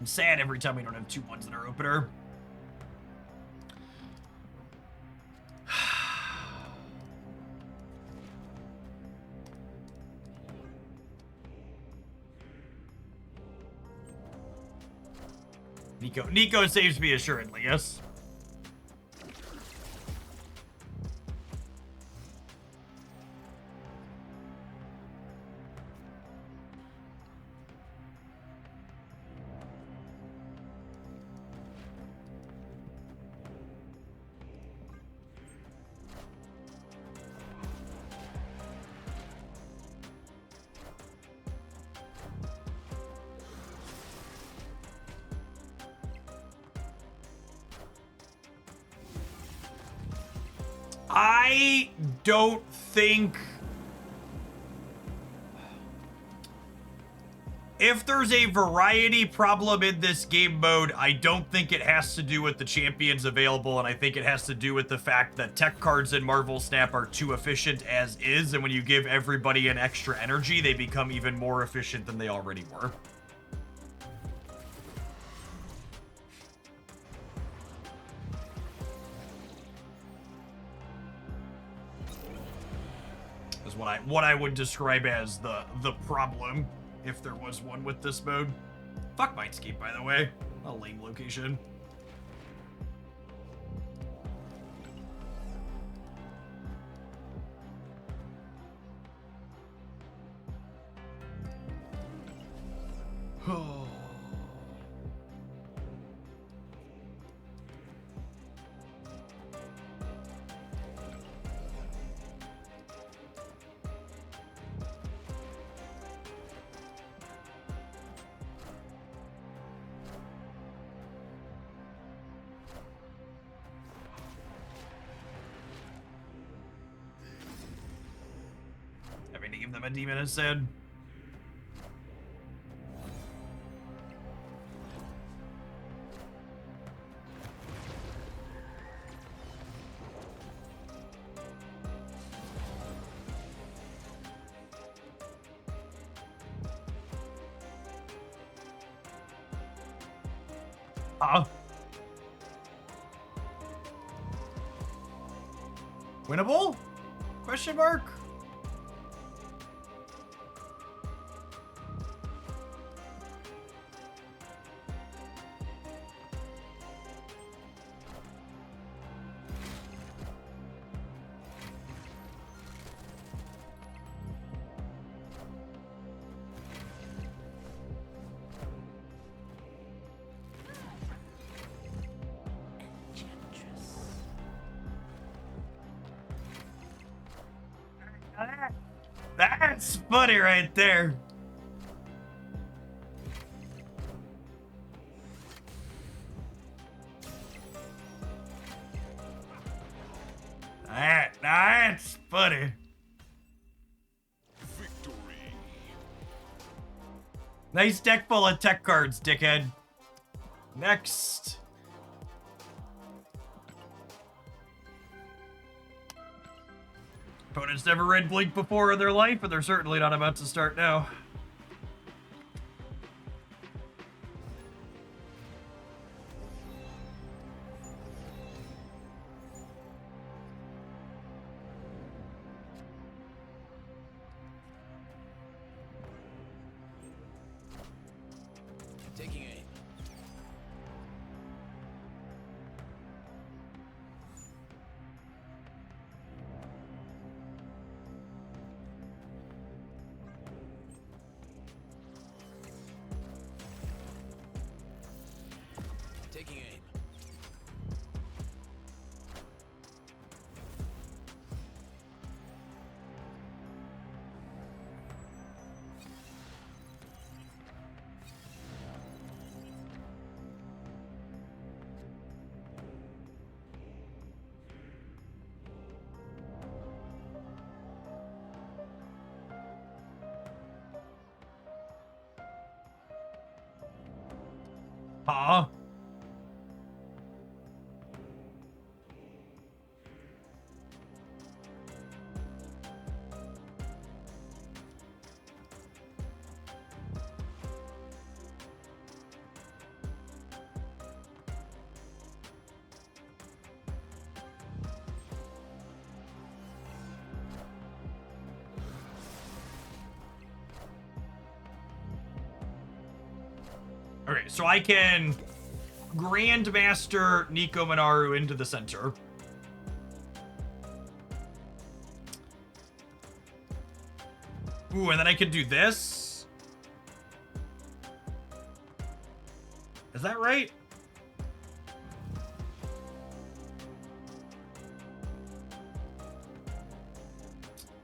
I'm sad every time we don't have 2 ones in our opener. Nico saves me assuredly, yes? I don't think... If there's a variety problem in this game mode, I don't think it has to do with the champions available, and I think it has to do with the fact that tech cards in Marvel Snap are too efficient as is, and when you give everybody an extra energy, they become even more efficient than they already were. What I would describe as the problem, if there was one with this mode. Fuck Mindscape, by the way. A lame location. Having to give them a demon instead. Winnable? Question mark? That's funny right there. That's funny. Victory. Nice deck full of tech cards, dickhead. Next. Opponents never read Blink before in their life, and they're certainly not about to start now. Taking aim. Taking aim. Huh? Okay, so I can Grandmaster Nico Minaru into the center. Ooh, and then I could do this. Is that right?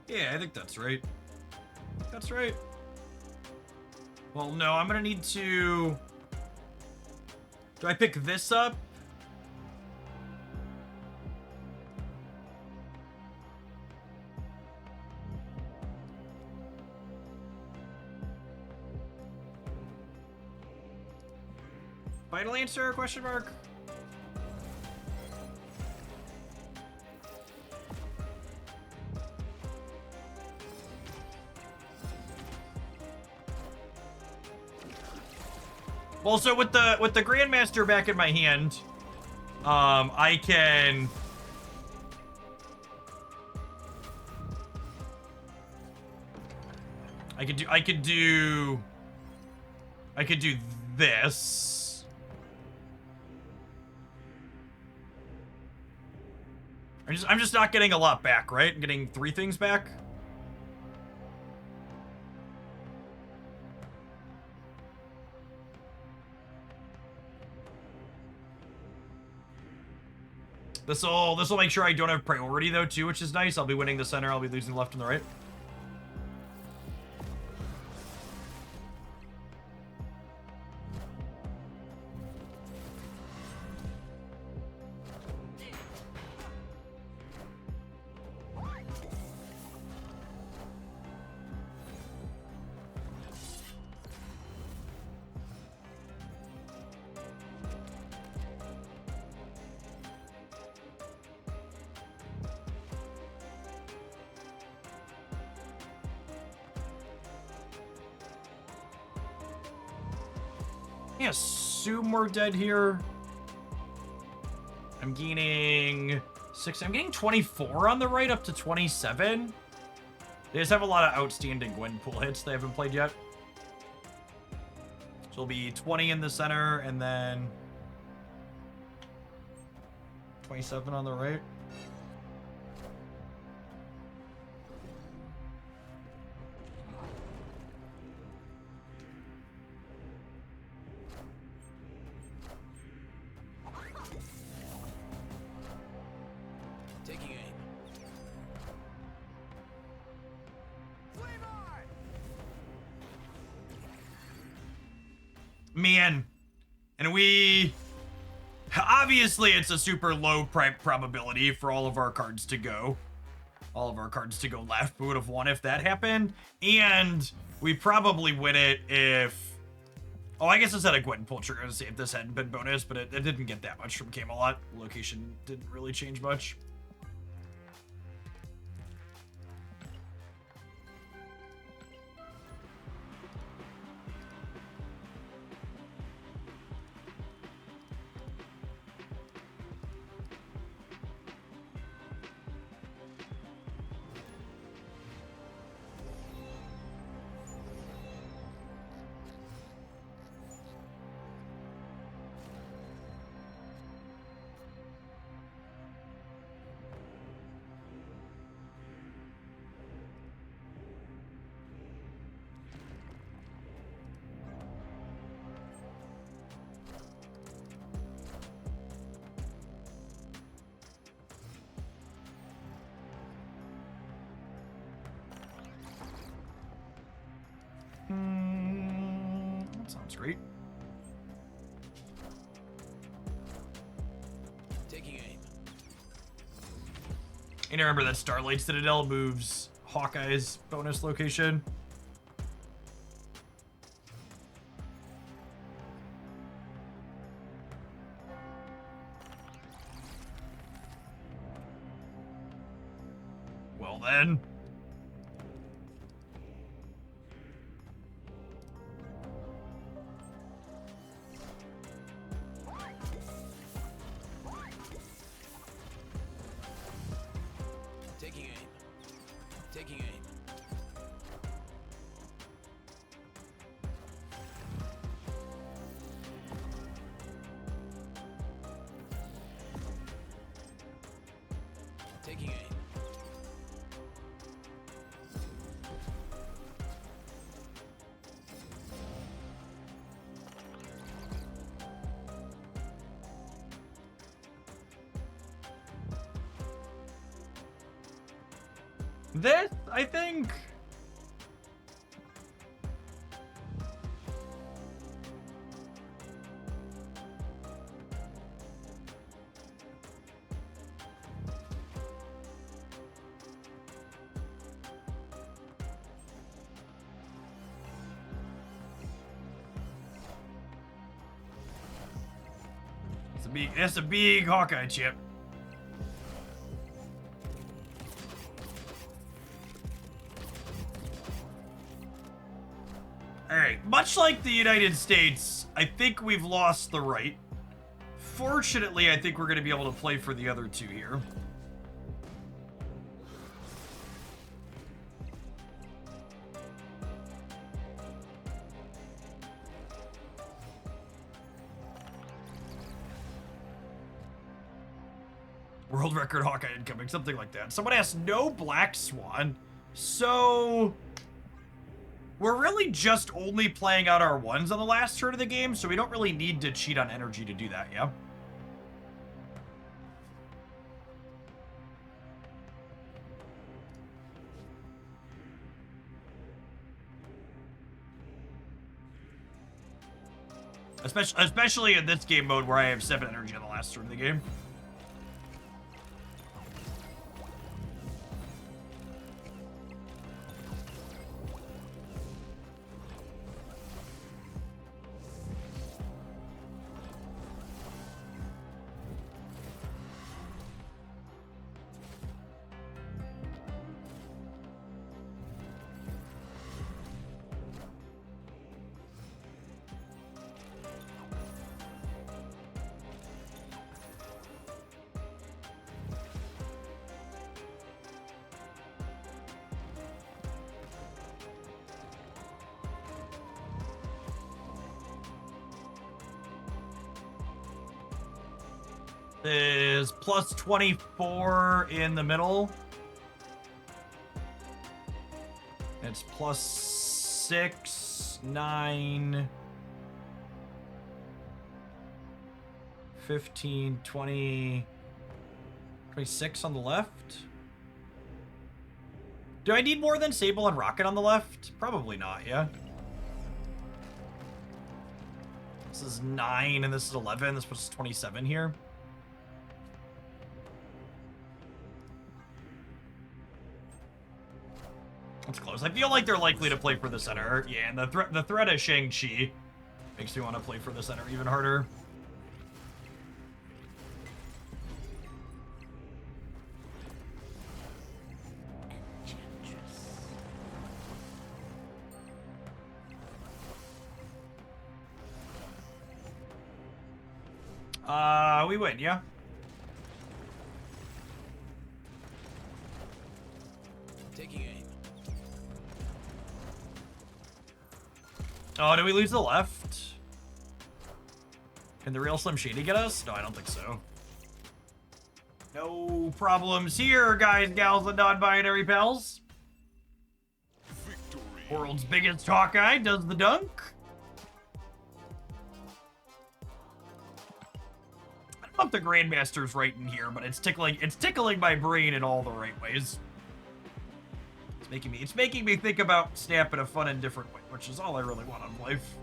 Yeah, I think that's right. That's right. Well, no, I'm gonna need to... Do I pick this up? Final answer, question mark? Well, so with the Grandmaster back in my hand, I can... I could do this. I'm just not getting a lot back, right? I'm getting 3 things back. This'll make sure I don't have priority though too, which is nice. I'll be winning the center, I'll be losing the left and the right. Yeah, assume we're dead here. I'm gaining 6. I'm getting 24 on the right, up to 27. They just have a lot of outstanding Gwenpool hits they haven't played yet. So it'll be 20 in the center, and then 27 on the right. Man, and we obviously it's a super low probability for all of our cards to go left. We would have won if that happened, and we probably win it if... Oh, I guess it's at a Gwenpool trigger to see if this hadn't been bonus, but it didn't get that much from Camelot. The location didn't really change much. That sounds great. Taking aim. And remember that Starlight Citadel moves Hawkeye's bonus location. Well then. Taking aim. Taking aim. This, I think... That's a big Hawkeye chip. Alright, much like the United States, I think we've lost the right. Fortunately, I think we're going to be able to play for the other two here. World record Hawkeye incoming, something like that. Someone asked, no Black Swan. So... we're really just only playing out our ones on the last turn of the game, so we don't really need to cheat on energy to do that, yeah? Especially in this game mode where I have 7 energy on the last turn of the game. Is plus 24 in the middle. It's plus 6, 9, 15, 20, 26 on the left. Do I need more than Sable and Rocket on the left? Probably not, yeah. This is 9 and this is 11. This puts 27 here. That's close. I feel like they're likely to play for the center. Yeah, and the threat of Shang-Chi makes me want to play for the center even harder. We win, yeah? Taking aim. Oh, did we lose the left? Can the real Slim Shady get us? No, I don't think so. No problems here, guys, gals, and non-binary pals. Victory. World's biggest Hawkeye does the dunk. I don't know if the Grandmaster's right in here, but it's tickling my brain in all the right ways. It's making me think about Snap in a fun and different way, which is all I really want in life.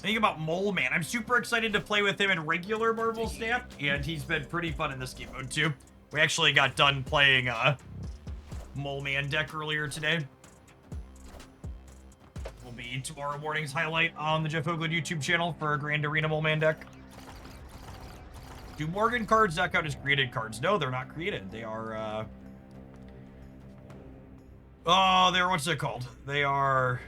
Think about Mole Man. I'm super excited to play with him in regular Marvel Snap, and he's been pretty fun in this game mode too. We actually got done playing Mole Man deck earlier today. Will be tomorrow morning's highlight on the Jeff Hoagland YouTube channel for a Grand Arena Mole Man deck. Do Morgan cards not count as created cards? No, they're not created. They are oh, they're, what's it called? They are...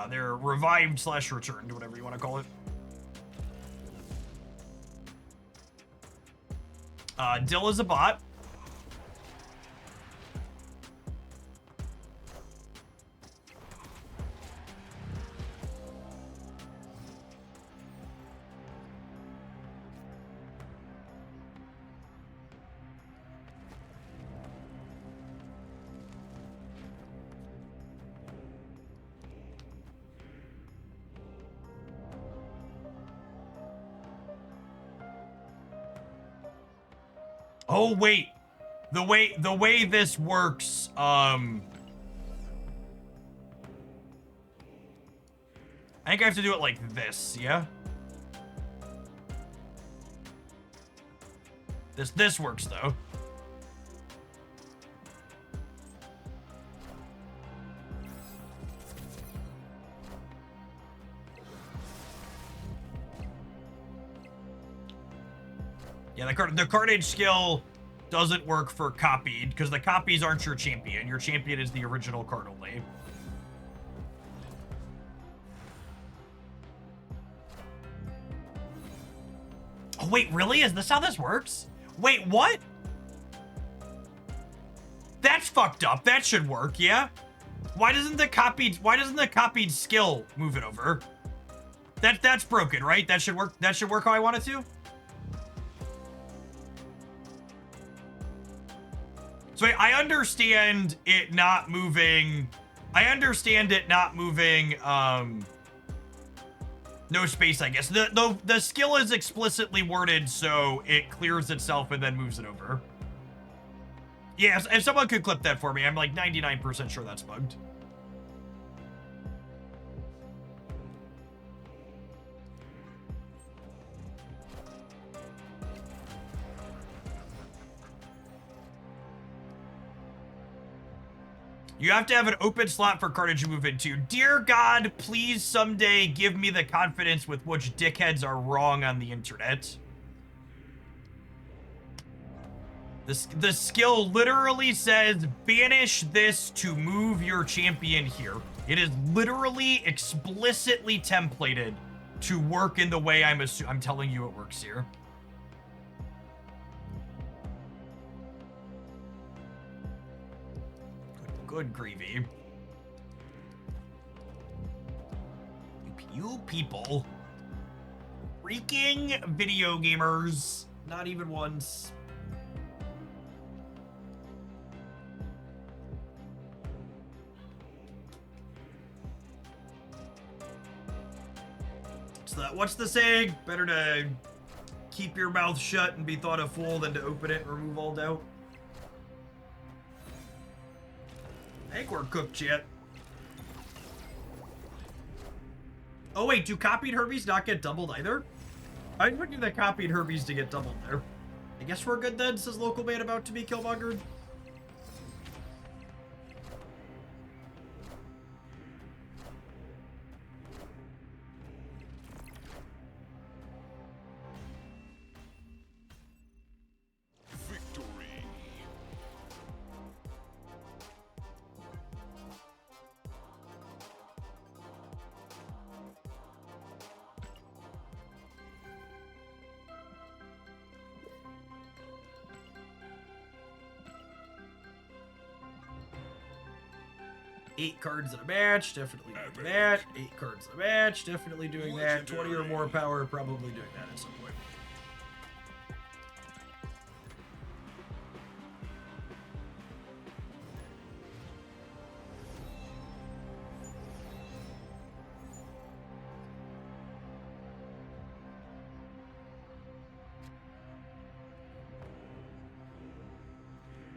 they're revived / returned, whatever you want to call it. Dill is a bot. Oh, wait. The way this works, I think I have to do it like this, yeah? This works, though. Yeah, the Carnage skill doesn't work for copied, because the copies aren't your champion. Your champion is the original card only. Oh, wait, really? Is this how this works? Wait, what? That's fucked up. That should work, yeah? Why doesn't the copied skill move it over? That's broken, right? That should work how I want it to? So I understand it not moving. I understand it not moving. No space, I guess. The skill is explicitly worded so it clears itself and then moves it over. Yeah, if someone could clip that for me, I'm like 99% sure that's bugged. You have to have an open slot for Carnage to move into. Dear God, please someday give me the confidence with which dickheads are wrong on the internet. The skill literally says, banish this to move your champion here. It is literally explicitly templated to work in the way I'm telling you it works here. Good gravy. You people. Freaking video gamers. Not even once. What's the saying? Better to keep your mouth shut and be thought a fool than to open it and remove all doubt. I think we're cooked yet. Oh wait, do copied Herbies not get doubled either? I'm expecting the copied Herbies to get doubled there. I guess we're good then, says local man about to be killmongered. Eight cards in a match, definitely doing that. 8 cards in a match, definitely doing that. 20 or more power, probably doing that at some point.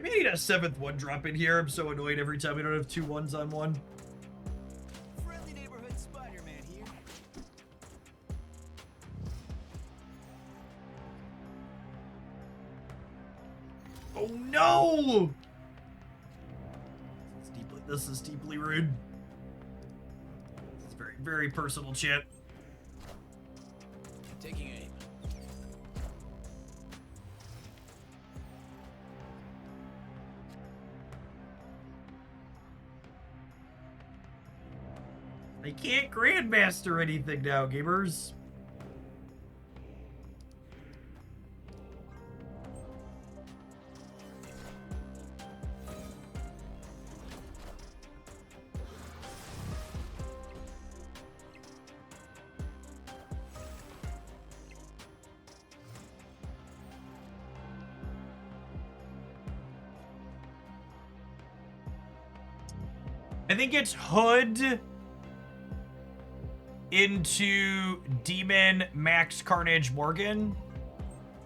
We need a 7th 1-drop in here. I'm so annoyed every time we don't have 2 1s on 1. Friendly neighborhood Spider-Man here. Oh no! This is deeply rude. This is very, very personal shit. Taking aim. I can't Grandmaster anything now, gamers. I think it's Hood into Demon Max Carnage Morgan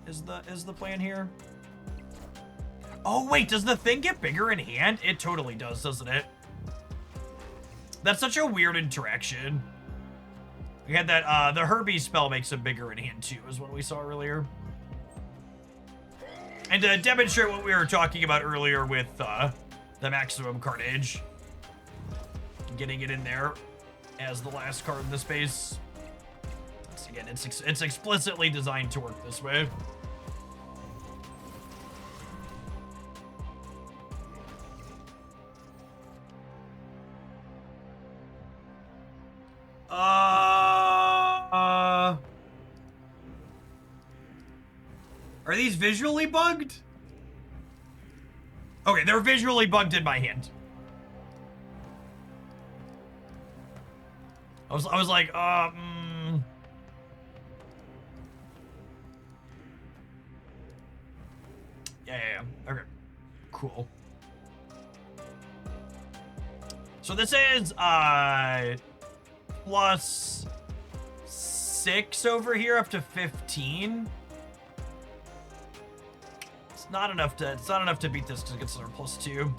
is the plan here. Oh, wait, does the thing get bigger in hand? It totally does, doesn't it? That's such a weird interaction. We had that, the Herbie spell makes him bigger in hand too, is what we saw earlier. And to demonstrate what we were talking about earlier with, the maximum Carnage. Getting it in there as the last card in the space. Once again, it's explicitly designed to work this way. Are these visually bugged? Okay, they're visually bugged in my hand. I was like, Yeah, okay, cool. So this is, plus 6 over here up to 15. It's not enough to beat this because it gets another plus 2.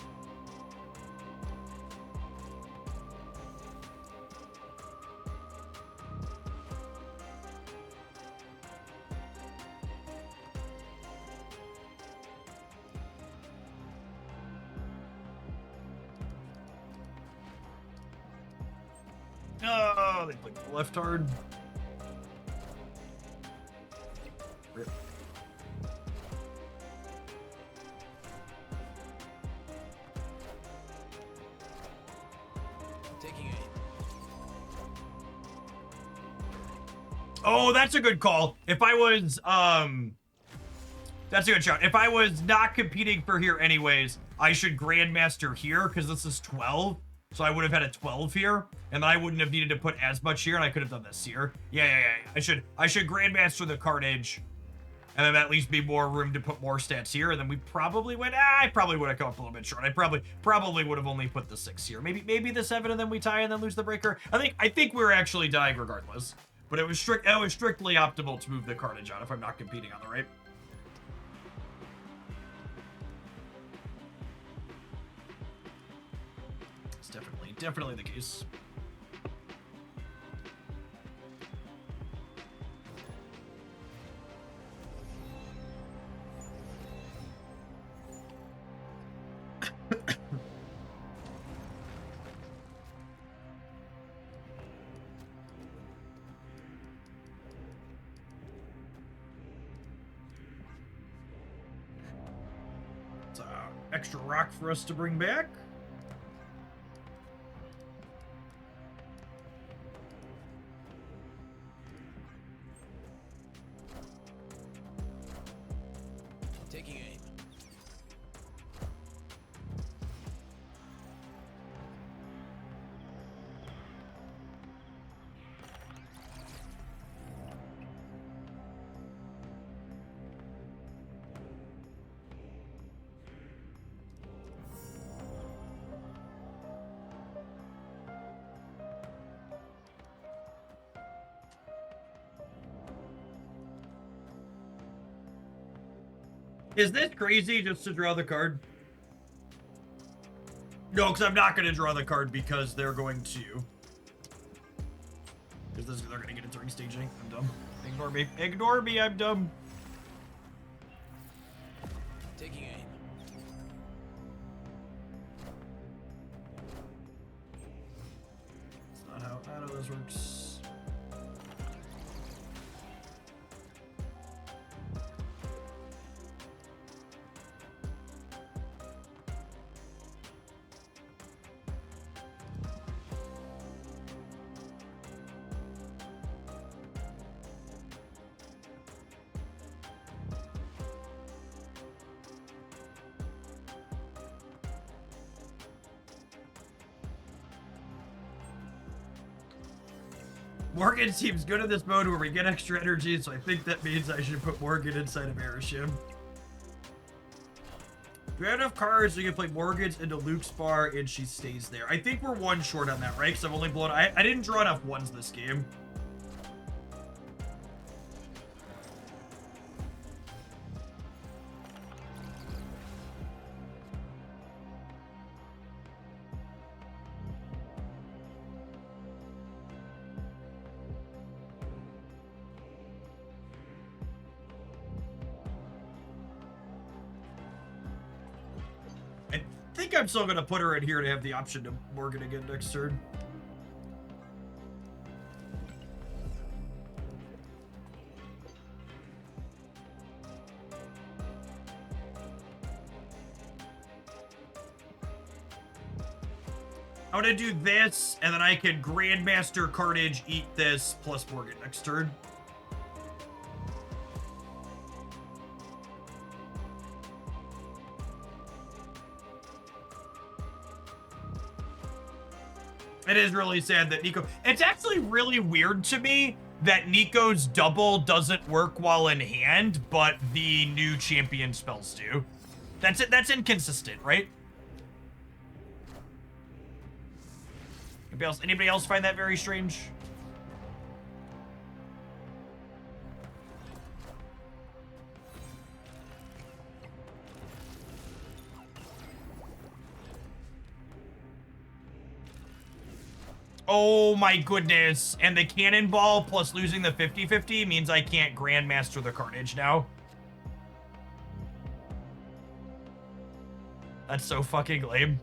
Oh, they played the left hard. Rip. Taking aim. Oh, that's a good call. If I was, that's a good shot. If I was not competing for here anyways, I should Grandmaster here, because this is 12. So I would have had a 12 here, and then I wouldn't have needed to put as much here, and I could have done this here. Yeah. I should Grandmaster the Carnage, and then at least be more room to put more stats here, and then we probably would, I probably would have come up a little bit short. I probably would have only put the 6 here. Maybe the 7, and then we tie and then lose the breaker. I think we were actually dying regardless, but it was strictly optimal to move the Carnage out if I'm not competing on the right. Definitely the case. It's extra rock for us to bring back. Taking aim. Is this crazy just to draw the card? No, because I'm not going to draw the card because they're going to. Because they're going to get it during staging. I'm dumb. Ignore me. Ignore me, I'm dumb. Taking aim. That's not how this works. Morgan seems good in this mode where we get extra energy, so I think that means I should put Morgan inside of Arishem. Do we have enough cards so you can play Morgan's into Luke's bar and she stays there? I think we're 1 short on that, right? Because I've only blown... I didn't draw enough 1s this game. think I'm still gonna put her in here to have the option to Morgan again next turn. I'm gonna do this, and then I can Grandmaster Carnage, eat this, plus Morgan next turn. It is really sad that Nico... It's actually really weird to me that Nico's double doesn't work while in hand, but the new champion spells do. That's it. That's inconsistent, right? Anybody else find that very strange? Oh my goodness. And the cannonball plus losing the 50-50 means I can't Grandmaster the Carnage now. That's so fucking lame.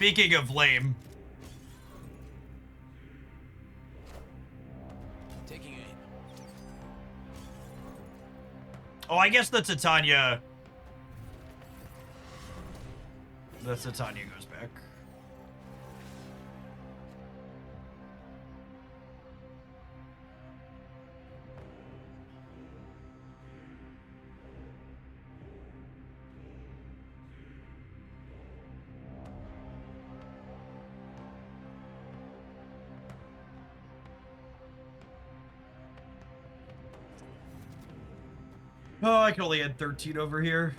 Speaking of lame. Taking aim. Oh, I guess the Titania. The Titania goes back. Oh, I can only add 13 over here.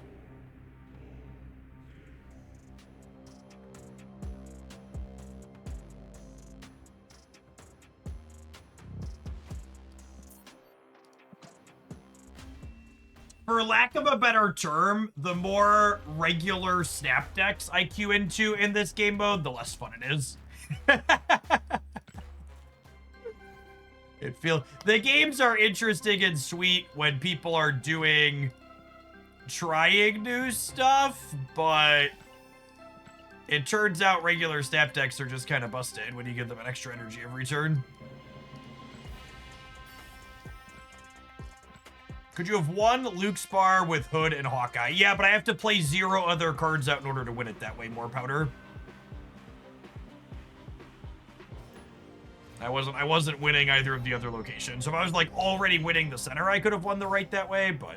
For lack of a better term, the more regular snap decks I queue into in this game mode, the less fun it is. The games are interesting and sweet when people are trying new stuff, but it turns out regular snap decks are just kind of busted when you give them an extra energy every turn. Could you have won Luke's Bar with Hood and Hawkeye? Yeah, but I have to play 0 other cards out in order to win it that way, more powder. I wasn't winning either of the other locations. So if I was like already winning the center, I could have won the right that way, but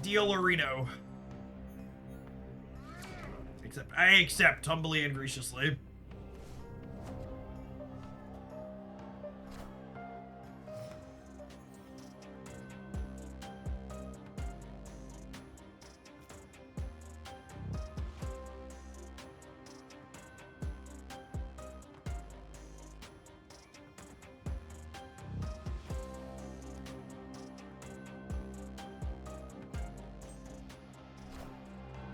deal Reno. I accept humbly and graciously.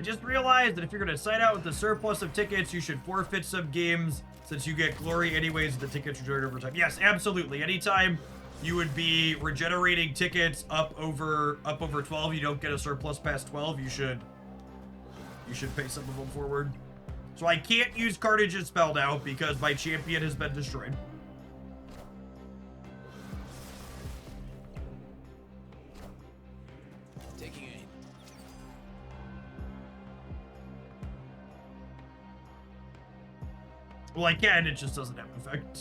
I just realized that if you're going to sign out with the surplus of tickets, you should forfeit some games since you get glory anyways the tickets regenerate over time. Yes, absolutely. Anytime you would be regenerating tickets up over 12, you don't get a surplus past 12, you should pay some of them forward. So I can't use Carnage and spelled out because my champion has been destroyed. Taking aim. Well, I can, it just doesn't have an effect.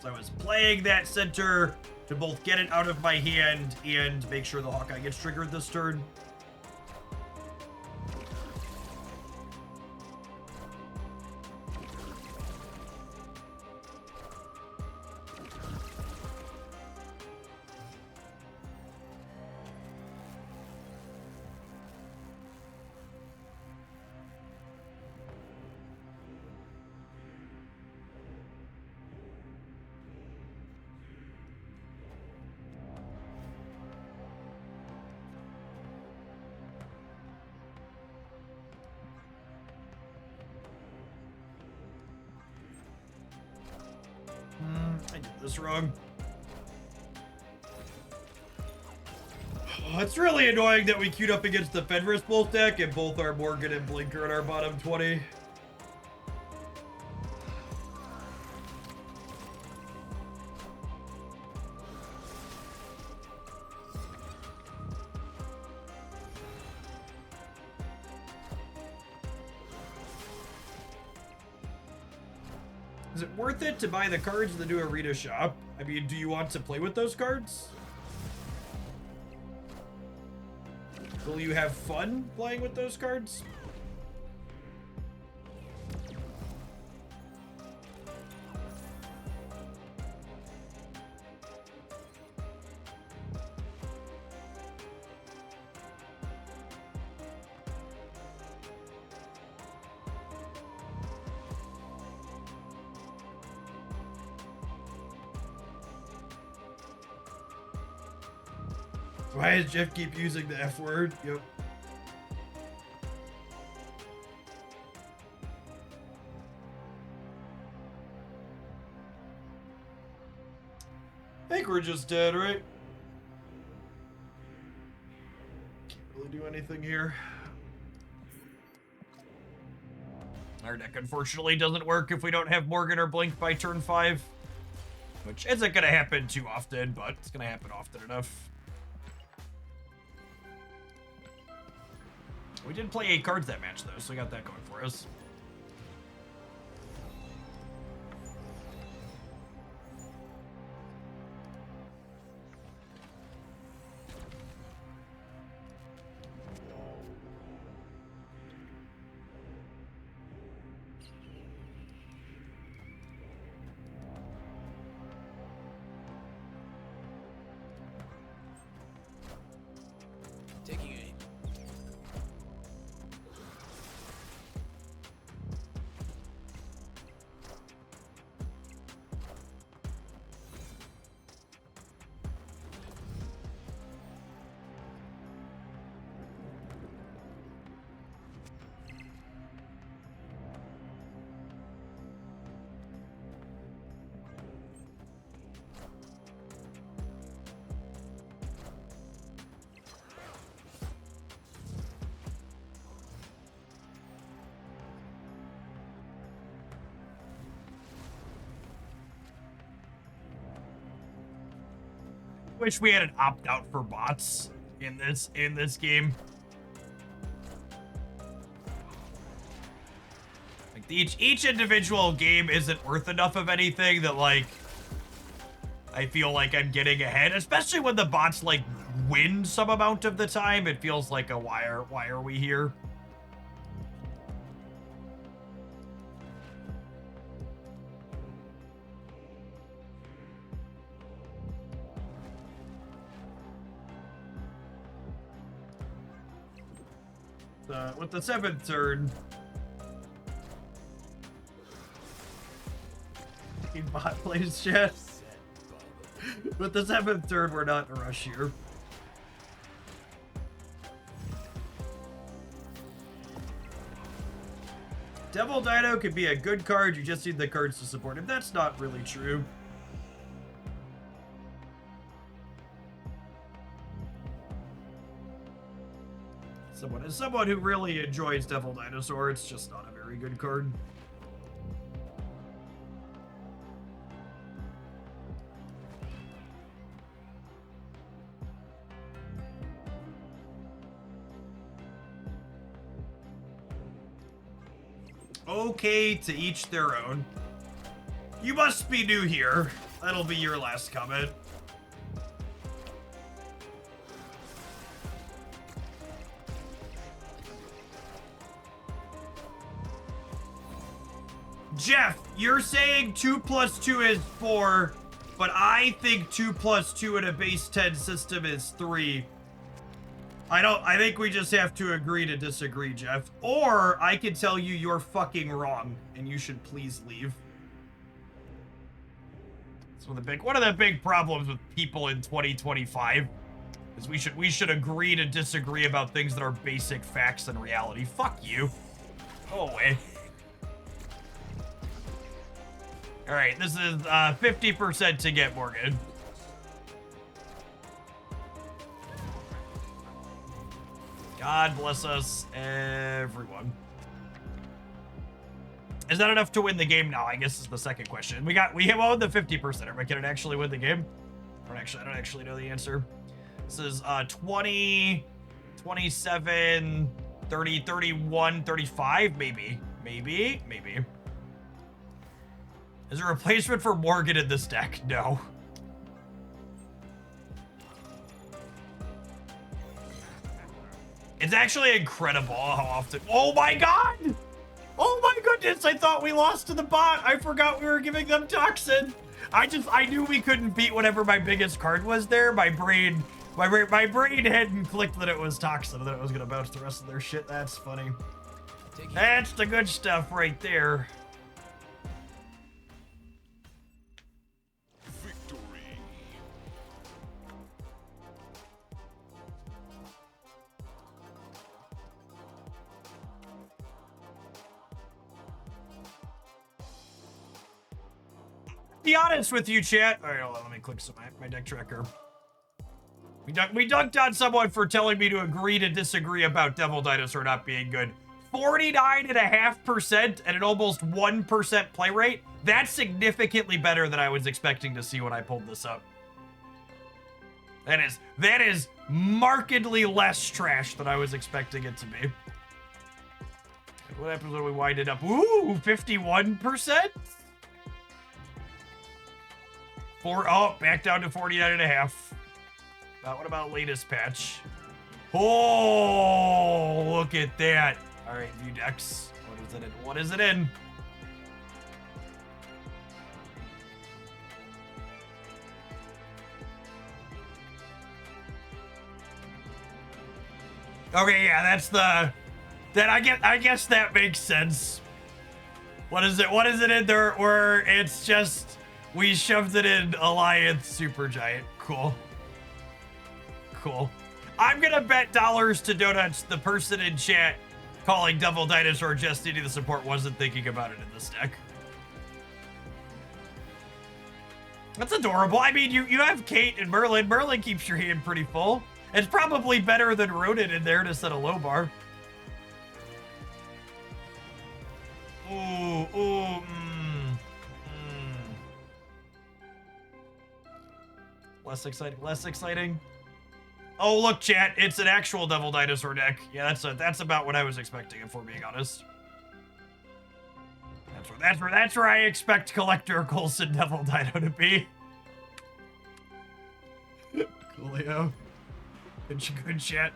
So I was playing that center to both get it out of my hand and make sure the Hawkeye gets triggered this turn. I did this wrong. Oh, it's really annoying that we queued up against the Fenris Bolt deck and both our Morgan and Blinker in our bottom 20. Is it worth it to buy the cards in the new arena shop? I mean, do you want to play with those cards? Will you have fun playing with those cards? Why does Jeff keep using the F word? Yep. I think we're just dead, right? Can't really do anything here. Our deck unfortunately doesn't work if we don't have Morgan or Blink by turn 5. Which isn't going to happen too often, but it's going to happen often enough. We did play 8 cards that match, though, so we got that going for us. Taking aim. Wish we had an opt-out for bots in this game. Like each individual game isn't worth enough of anything that like I feel like I'm getting ahead, especially when the bots like win some amount of the time. It feels like a why are we here? With the 7th turn, fucking bot plays, chat. With the 7th turn, we're not in a rush here. Devil Dino could be a good card, you just need the cards to support him. That's not really true. As someone who really enjoys Devil Dinosaur, it's just not a very good card. Okay, to each their own. You must be new here. That'll be your last comment. Jeff, you're saying 2 + 2 is 4, but I think 2 + 2 in a base 10 system is 3. I think we just have to agree to disagree, Jeff. Or I can tell you you're fucking wrong, and you should please leave. It's one of the big problems with people in 2025 is we should agree to disagree about things that are basic facts and reality. Fuck you. Go away. All right, this is 50% to get Morgan. God bless us, everyone. Is that enough to win the game? No, I guess is the second question. We won the 50%. Can it actually win the game? I don't actually know the answer. This is 20, 27, 30, 31, 35, maybe. Maybe. Is there a replacement for Morgan in this deck? No. It's actually incredible how often. Oh my god! Oh my goodness! I thought we lost to the bot. I forgot we were giving them Toxin. I knew we couldn't beat whatever my biggest card was there. My brain hadn't clicked that it was Toxin, that it was gonna bounce the rest of their shit. That's funny. That's the good stuff right there. Be honest with you, chat. All right, hold on, let me click my deck tracker. We dunked on someone for telling me to agree to disagree about Devil Dinosaur not being good. 49.5% and an almost 1% play rate. That's significantly better than I was expecting to see when I pulled this up. That is markedly less trash than I was expecting it to be. What happens when we wind it up? Ooh, 51%? Back down to 49.5. What about latest patch? Oh, look at that. All right, view decks. What is it in? Okay, yeah, I guess that makes sense. What is it in there where it's just we shoved it in Alliance Supergiant. Cool. I'm gonna bet dollars to donuts the person in chat calling Devil Dinosaur just needing the support wasn't thinking about it in this deck. That's adorable. I mean, you have Kate and Merlin. Merlin keeps your hand pretty full. It's probably better than Rodent in there to set a low bar. Less exciting. Oh, look, chat, it's an actual Devil Dinosaur deck. Yeah, that's about what I was expecting, if we're being honest. That's where I expect Collector Coulson Devil Dino to be. Coolio. Good chat.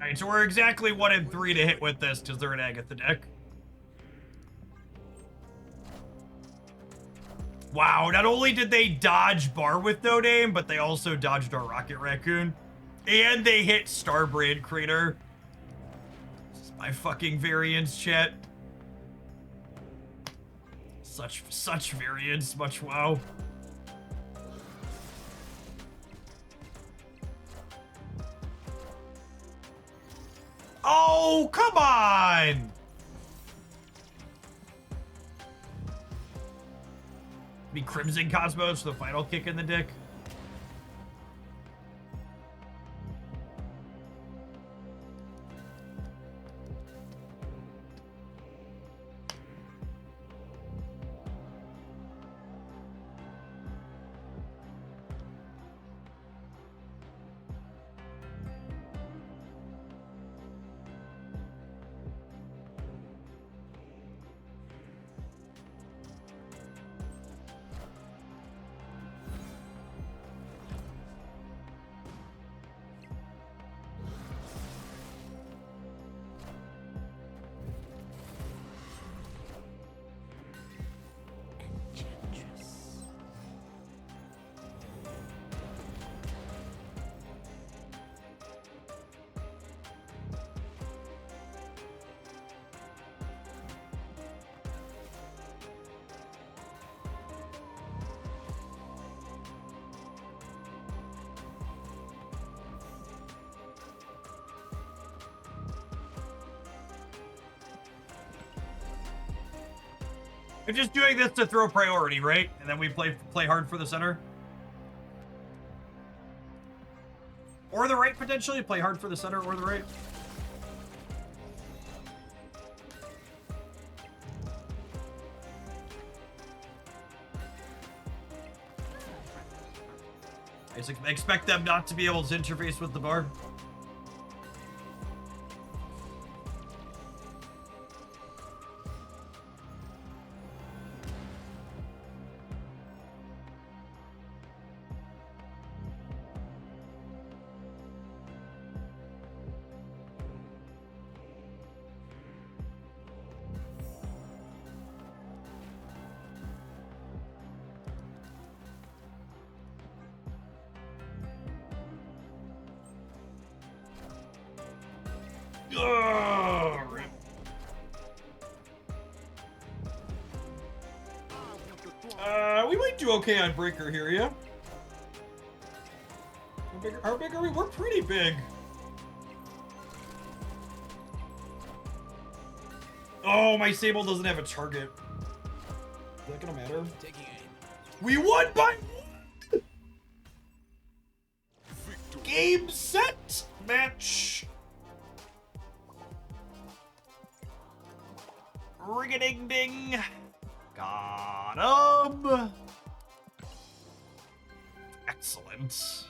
Alright, so we're exactly 1 and 3 to hit with this because they're an Agatha deck. Wow, not only did they dodge Bar with no name, but they also dodged our Rocket Raccoon. And they hit Starbrand Crater. This is my fucking variance, chat. Such variance, much wow. Oh, come on! Be Crimson Cosmos for the final kick in the dick. We're just doing this to throw priority, right? And then we play hard for the center. Or the right, potentially. Play hard for the center or the right. I expect them not to be able to interface with the bar. We might do okay on Breaker here, yeah? How big are we? We're pretty big. Oh, my Sable doesn't have a target. Is that gonna matter? Taking aim. We won by one! Game, set, match. Ring-a-ding-ding. Got him. Excellent.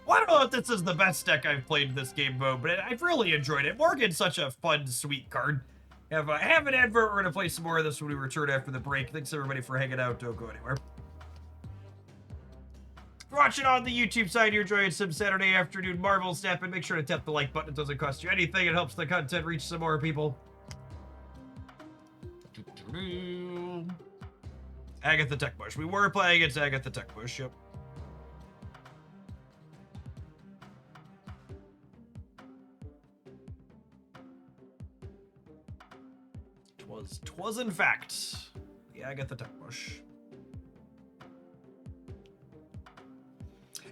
Well, I don't know if this is the best deck I've played in this game mode, but I've really enjoyed it. Morgan's such a fun, sweet card. Have an advert. We're gonna play some more of this when we return after the break. Thanks everybody for hanging out. Don't go anywhere. If you're watching on the YouTube side, you're enjoying some Saturday afternoon Marvel Snap, and make sure to tap the like button. It doesn't cost you anything. It helps the content reach some more people. Agatha Techbush. We were playing against Agatha Techbush, yep. Twas in fact the Agatha Techbush.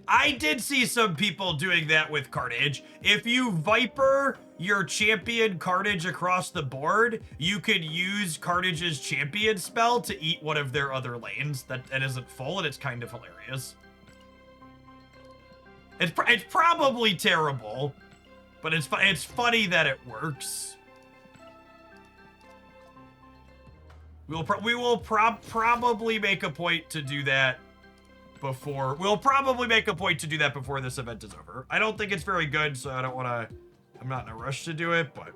I did see some people doing that with Carnage. If you Viper your champion Carnage across the board, you could use Carnage's champion spell to eat one of their other lanes that isn't full, and it's kind of hilarious. It's probably terrible, but it's funny that it works. We will probably make a point to do that before. We'll probably make a point to do that before this event is over. I don't think it's very good, so I don't want to. I'm not in a rush to do it, but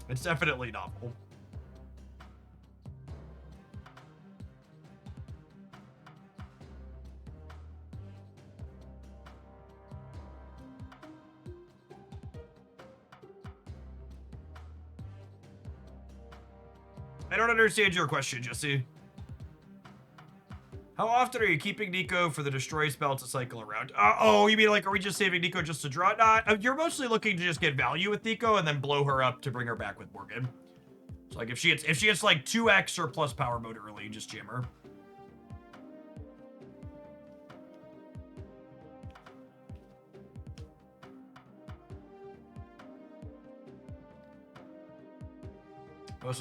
it's definitely novel. I don't understand your question, Jesse. How often are you keeping Nico for the destroy spell to cycle around? Oh, you mean like, are we just saving Nico just to draw? Nah, you're mostly looking to just get value with Nico and then blow her up to bring her back with Morgan. So like, if she gets like 2x or plus power mode early, just jam her.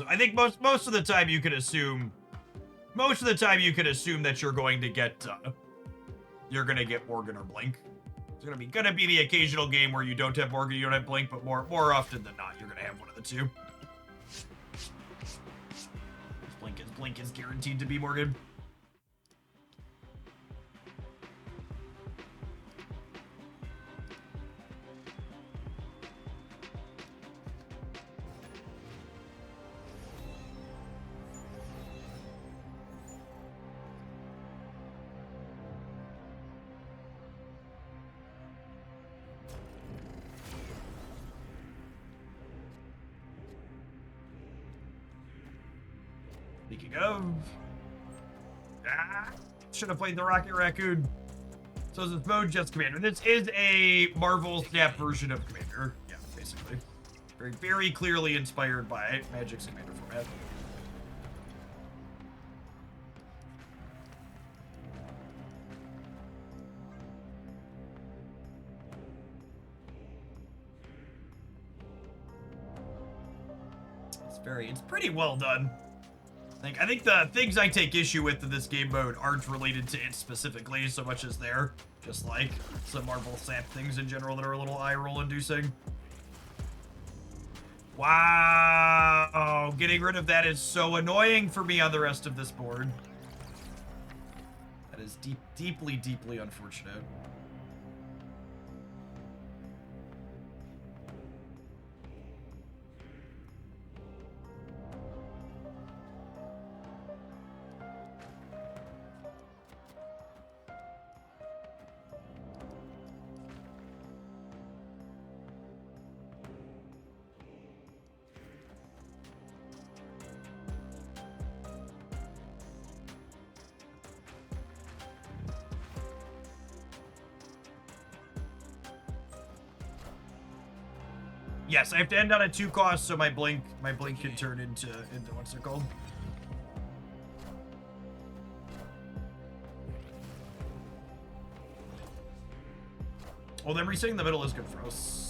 I think most of the time you can assume. Most of the time you can assume that you're going to get Morgan or Blink. It's gonna be the occasional game where you don't have Morgan, you don't have Blink, but more often than not, you're gonna have one of the two. Blink is guaranteed to be Morgan. Speaking of... should have played the Rocket Raccoon. So is this mode just Commander? This is a Marvel Snap version of Commander. Yeah, basically. Very, very clearly inspired by Magic's Commander format. It's pretty well done. I think the things I take issue with in this game mode aren't related to it specifically so much as they're just like some Marvel Snap things in general that are a little eye roll inducing. Wow, getting rid of that is so annoying for me on the rest of this board. That is deeply, deeply unfortunate. Yes, I have to end on a 2 cost so my blink can turn into what's it called? Well, then resetting the middle is good for us.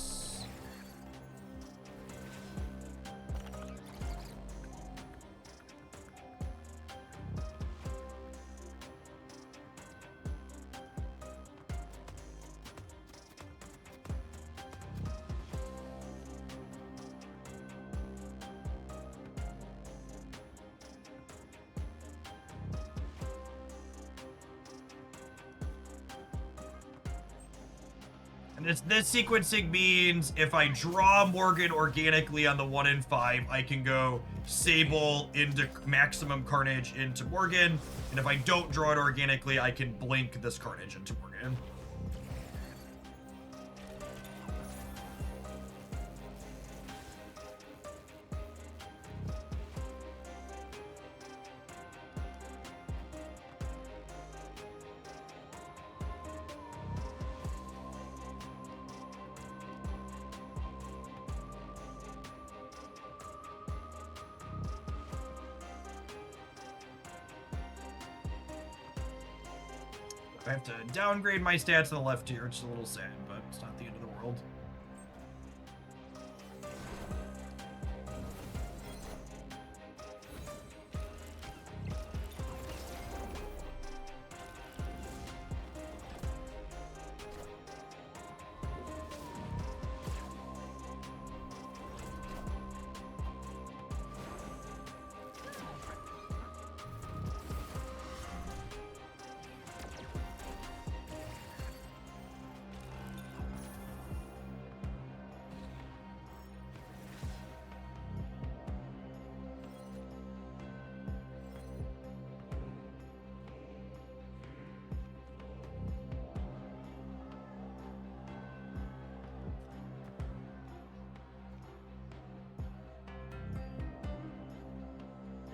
This sequencing means if I draw Morgan organically on the 1 in 5, I can go Sable into maximum Carnage into Morgan, and if I don't draw it organically, I can blink this Carnage into Morgan. I have to downgrade my stats on the left here, which is a little sad, but it's not the end of the world.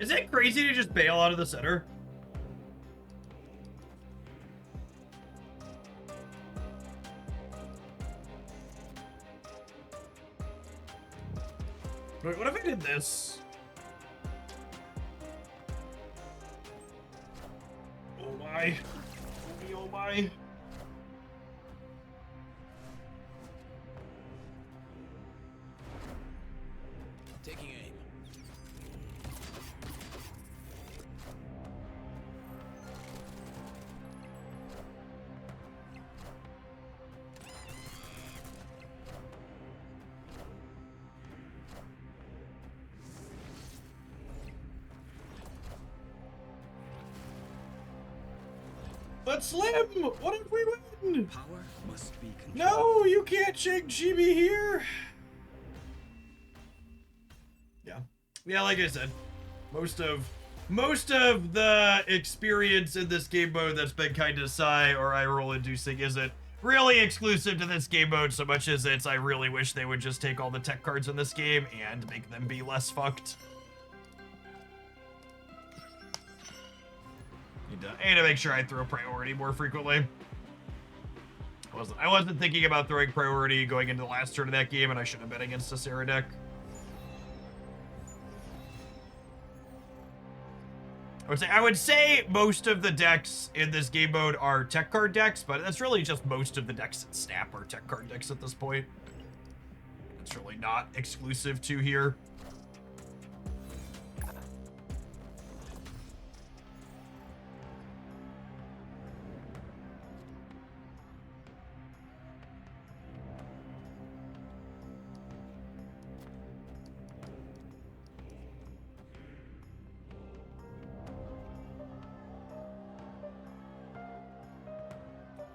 Is it crazy to just bail out of the center? Wait, what if I did this? Oh my. Oh my. Taking aim. But Slim, what if we win? Power must be controlled. No, you can't shake GB here. Yeah, like I said, most of the experience in this game mode that's been kind of sigh or eye roll inducing isn't really exclusive to this game mode so much as it's I really wish they would just take all the tech cards in this game and make them be less fucked. I need to make sure I throw priority more frequently. I wasn't thinking about throwing priority going into the last turn of that game, and I should have been against a Sarah deck. I would say most of the decks in this game mode are tech card decks, but that's really just most of the decks in Snap are tech card decks at this point. It's really not exclusive to here.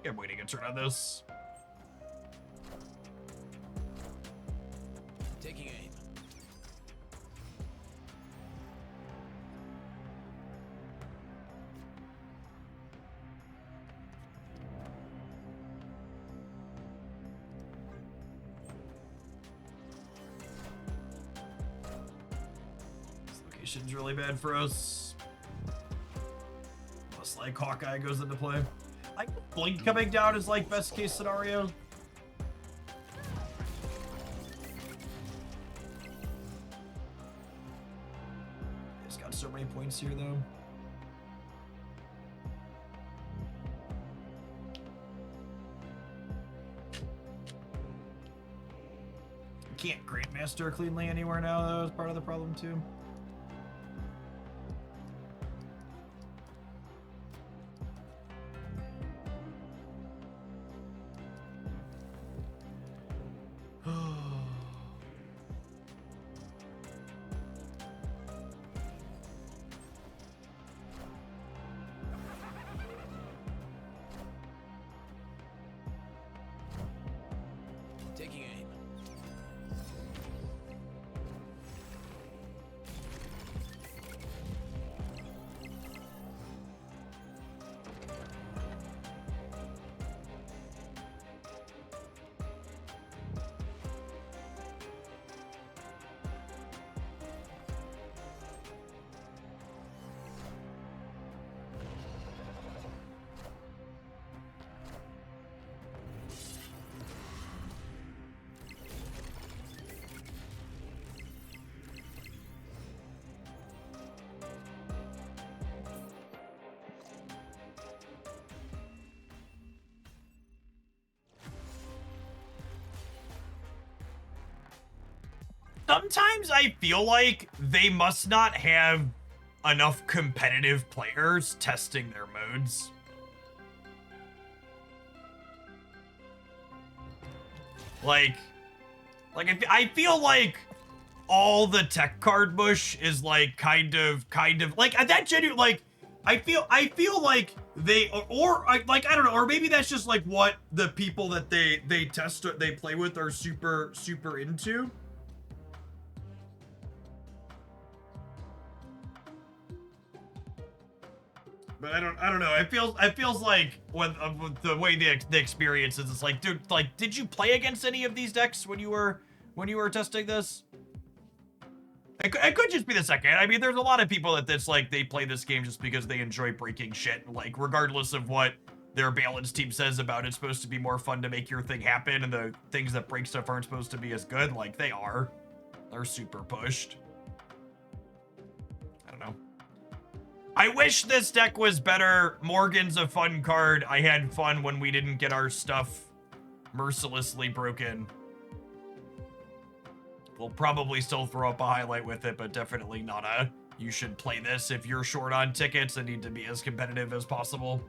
I'm waiting a turn on this. Taking aim. This location's really bad for us. Unless, like, Hawkeye goes into play. I think Blink coming down is, like, best case scenario. He's got so many points here, though. Can't Grandmaster cleanly anywhere now, though, is part of the problem, too. Taking aim. Sometimes I feel like they must not have enough competitive players testing their modes. Like I feel like all the tech card mush is like kind of like that genuine, like I feel like they or like I don't know, or maybe that's just like what the people that they test they play with are super into. But I don't know. It feels like when the way the experience is, it's like, dude, like, did you play against any of these decks when you were testing this? It could just be the second. I mean, there's a lot of people that they play this game just because they enjoy breaking shit. Like, regardless of what their balance team says about it's supposed to be more fun to make your thing happen, and the things that break stuff aren't supposed to be as good. Like, they are. They're super pushed. I don't know. I wish this deck was better. Morgan's a fun card. I had fun when we didn't get our stuff mercilessly broken. We'll probably still throw up a highlight with it, but definitely not a, you should play this if you're short on tickets and need to be as competitive as possible.